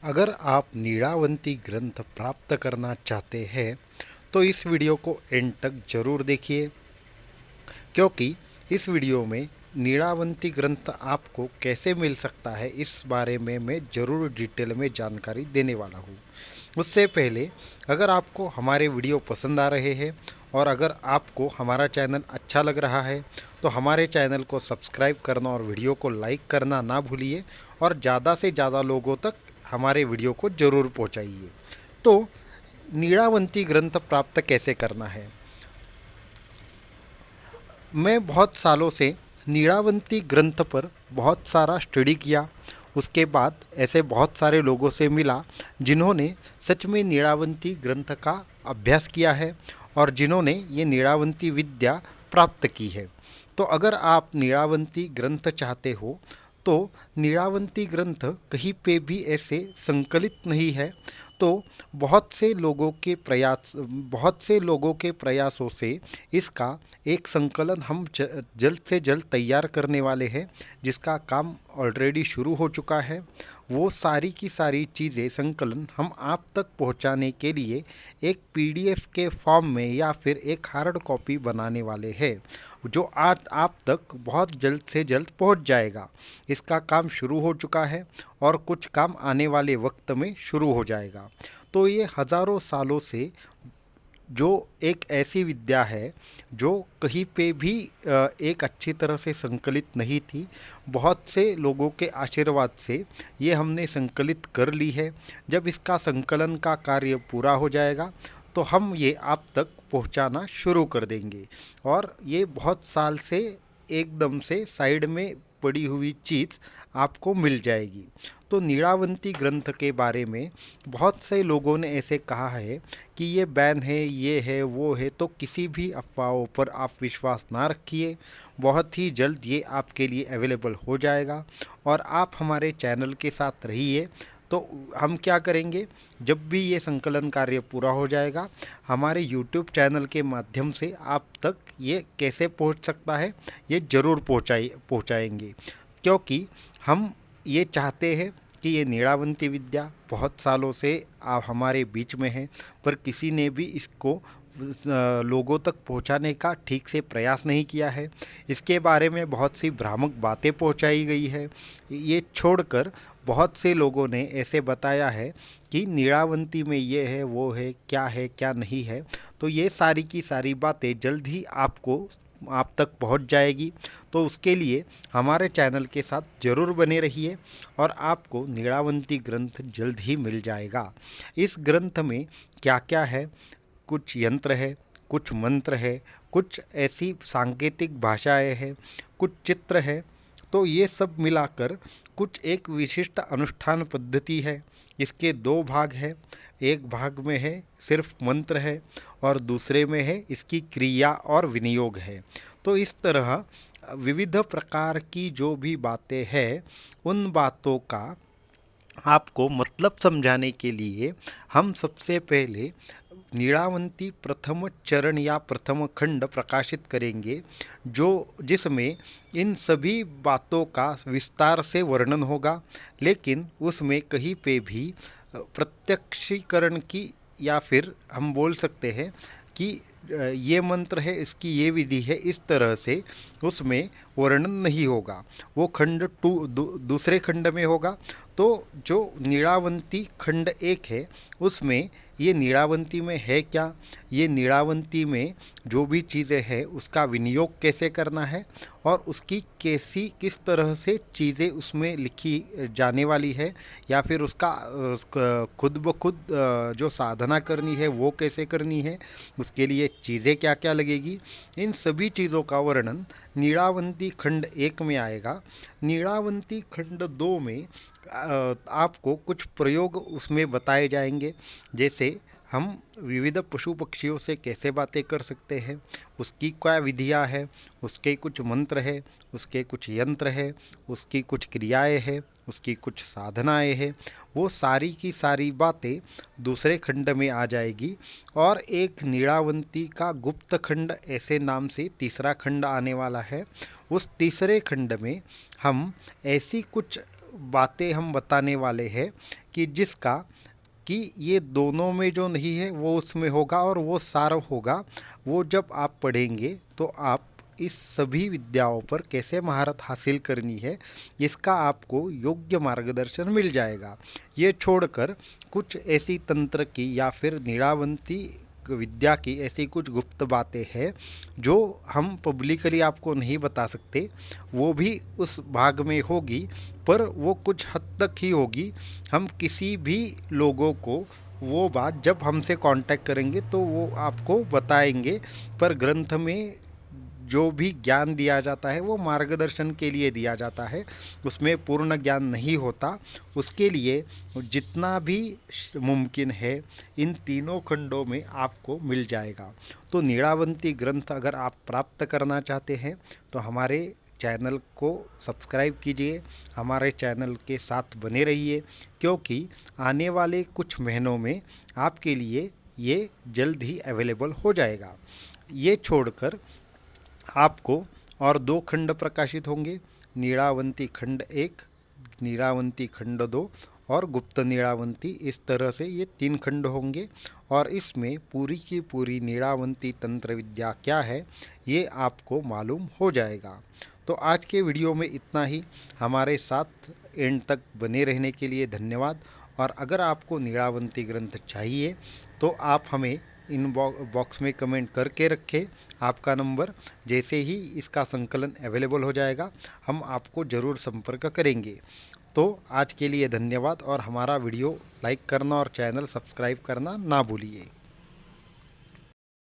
अगर आप नीलावंती ग्रंथ प्राप्त करना चाहते हैं तो इस वीडियो को एंड तक जरूर देखिए, क्योंकि इस वीडियो में नीलावंती ग्रंथ आपको कैसे मिल सकता है इस बारे में मैं ज़रूर डिटेल में जानकारी देने वाला हूँ। उससे पहले, अगर आपको हमारे वीडियो पसंद आ रहे हैं और अगर आपको हमारा चैनल अच्छा लग रहा है तो हमारे चैनल को सब्सक्राइब करना और वीडियो को लाइक करना ना भूलिए और ज़्यादा से ज़्यादा लोगों तक हमारे वीडियो को ज़रूर पहुंचाइए। तो नीलावंती ग्रंथ प्राप्त कैसे करना है। मैं बहुत सालों से नीलावंती ग्रंथ पर बहुत सारा स्टडी किया। उसके बाद ऐसे बहुत सारे लोगों से मिला जिन्होंने सच में नीलावंती ग्रंथ का अभ्यास किया है और जिन्होंने ये नीलावंती विद्या प्राप्त की है। तो अगर आप नीलावंती ग्रंथ चाहते हो तो नीलावंती ग्रंथ कहीं पे भी ऐसे संकलित नहीं है। तो बहुत से लोगों के प्रयासों से इसका एक संकलन हम जल्द से जल्द तैयार करने वाले हैं, जिसका काम ऑलरेडी शुरू हो चुका है। वो सारी की सारी चीज़ें संकलन हम आप तक पहुंचाने के लिए एक पीडीएफ के फॉर्म में या फिर एक हार्ड कॉपी बनाने वाले हैं, जो आज आप तक बहुत जल्द से जल्द पहुंच जाएगा। इसका काम शुरू हो चुका है और कुछ काम आने वाले वक्त में शुरू हो जाएगा। तो ये हज़ारों सालों से जो एक ऐसी विद्या है जो कहीं पे भी एक अच्छी तरह से संकलित नहीं थी, बहुत से लोगों के आशीर्वाद से ये हमने संकलित कर ली है। जब इसका संकलन का कार्य पूरा हो जाएगा तो हम ये आप तक पहुंचाना शुरू कर देंगे और ये बहुत साल से एकदम से साइड में पड़ी हुई चीज़ आपको मिल जाएगी। तो नीलावंती ग्रंथ के बारे में बहुत से लोगों ने ऐसे कहा है कि ये बैन है, ये है, वो है। तो किसी भी अफवाहों पर आप विश्वास ना रखिए। बहुत ही जल्द ये आपके लिए अवेलेबल हो जाएगा और आप हमारे चैनल के साथ रहिए। तो हम क्या करेंगे, जब भी ये संकलन कार्य पूरा हो जाएगा हमारे YouTube चैनल के माध्यम से आप तक ये कैसे पहुंच सकता है ये ज़रूर पहुंचाएंगे, क्योंकि हम ये चाहते हैं कि ये नीलावंती विद्या बहुत सालों से हमारे बीच में है, पर किसी ने भी इसको लोगों तक पहुंचाने का ठीक से प्रयास नहीं किया है। इसके बारे में बहुत सी भ्रामक बातें पहुंचाई गई है। ये छोड़कर बहुत से लोगों ने ऐसे बताया है कि नीलावंती में ये है, वो है, क्या नहीं है। तो ये सारी की सारी बातें जल्द ही आप तक पहुंच जाएगी। तो उसके लिए हमारे चैनल के साथ ज़रूर बने रहिए और आपको नीलावंती ग्रंथ जल्द ही मिल जाएगा। इस ग्रंथ में क्या क्या है, कुछ यंत्र है, कुछ मंत्र है, कुछ ऐसी सांकेतिक भाषाएं हैं, कुछ चित्र है। तो ये सब मिलाकर कुछ एक विशिष्ट अनुष्ठान पद्धति है। इसके दो भाग हैं। एक भाग में है सिर्फ मंत्र है और दूसरे में है इसकी क्रिया और विनियोग है। तो इस तरह विविध प्रकार की जो भी बातें हैं उन बातों का आपको मतलब समझाने के लिए हम सबसे पहले नीलावंती प्रथम चरण या प्रथम खंड प्रकाशित करेंगे, जो जिसमें इन सभी बातों का विस्तार से वर्णन होगा, लेकिन उसमें कहीं पे भी प्रत्यक्षीकरण की या फिर हम बोल सकते हैं कि ये मंत्र है, इसकी ये विधि है, इस तरह से उसमें वर्णन नहीं होगा। वो खंड दूसरे खंड में होगा। तो जो नीलावंती खंड एक है उसमें ये नीलावंती में है क्या, ये नीलावंती में जो भी चीज़ें हैं उसका विनियोग कैसे करना है और उसकी किस तरह से चीज़ें उसमें लिखी जाने वाली है, या फिर उसका खुद ब खुद जो साधना करनी है वो कैसे करनी है, उसके लिए चीज़ें क्या क्या लगेगी, इन सभी चीज़ों का वर्णन नीलावंती खंड एक में आएगा। नीलावंती खंड दो में आपको कुछ प्रयोग उसमें बताए जाएंगे, जैसे हम विविध पशु पक्षियों से कैसे बातें कर सकते हैं, उसकी क्या विधियाँ है, उसके कुछ मंत्र है, उसके कुछ यंत्र है, उसकी कुछ क्रियाएं हैं, उसकी कुछ साधनाएं हैं। वो सारी की सारी बातें दूसरे खंड में आ जाएगी। और एक नीलावंती का गुप्त खंड ऐसे नाम से तीसरा खंड आने वाला है। उस तीसरे खंड में हम ऐसी कुछ बातें हम बताने वाले हैं कि जिसका कि ये दोनों में जो नहीं है वो उसमें होगा, और वो सार होगा। वो जब आप पढ़ेंगे तो आप इस सभी विद्याओं पर कैसे महारत हासिल करनी है इसका आपको योग्य मार्गदर्शन मिल जाएगा। ये छोड़कर कुछ ऐसी तंत्र की या फिर नीलावंती विद्या की ऐसी कुछ गुप्त बातें हैं जो हम पब्लिकली आपको नहीं बता सकते। वो भी उस भाग में होगी, पर वो कुछ हद तक ही होगी। हम किसी भी लोगों को वो बात जब हमसे कांटेक्ट करेंगे तो वो आपको बताएंगे, पर ग्रंथ में जो भी ज्ञान दिया जाता है वो मार्गदर्शन के लिए दिया जाता है, उसमें पूर्ण ज्ञान नहीं होता। उसके लिए जितना भी मुमकिन है इन तीनों खंडों में आपको मिल जाएगा। तो नीलावंती ग्रंथ अगर आप प्राप्त करना चाहते हैं तो हमारे चैनल को सब्सक्राइब कीजिए, हमारे चैनल के साथ बने रहिए, क्योंकि आने वाले कुछ महीनों में आपके लिए ये जल्द ही अवेलेबल हो जाएगा। ये छोड़कर आपको और दो खंड प्रकाशित होंगे, नीलावंती खंड 1, नीलावंती खंड 2 और गुप्त नीलावंती। इस तरह से ये 3 खंड होंगे, और इसमें पूरी की पूरी नीलावंती तंत्र विद्या क्या है ये आपको मालूम हो जाएगा। तो आज के वीडियो में इतना ही। हमारे साथ एंड तक बने रहने के लिए धन्यवाद। और अगर आपको नीलावंती ग्रंथ चाहिए तो आप हमें इन बॉक्स में कमेंट करके रखें आपका नंबर। जैसे ही इसका संकलन अवेलेबल हो जाएगा हम आपको ज़रूर संपर्क करेंगे। तो आज के लिए धन्यवाद, और हमारा वीडियो लाइक करना और चैनल सब्सक्राइब करना ना भूलिए।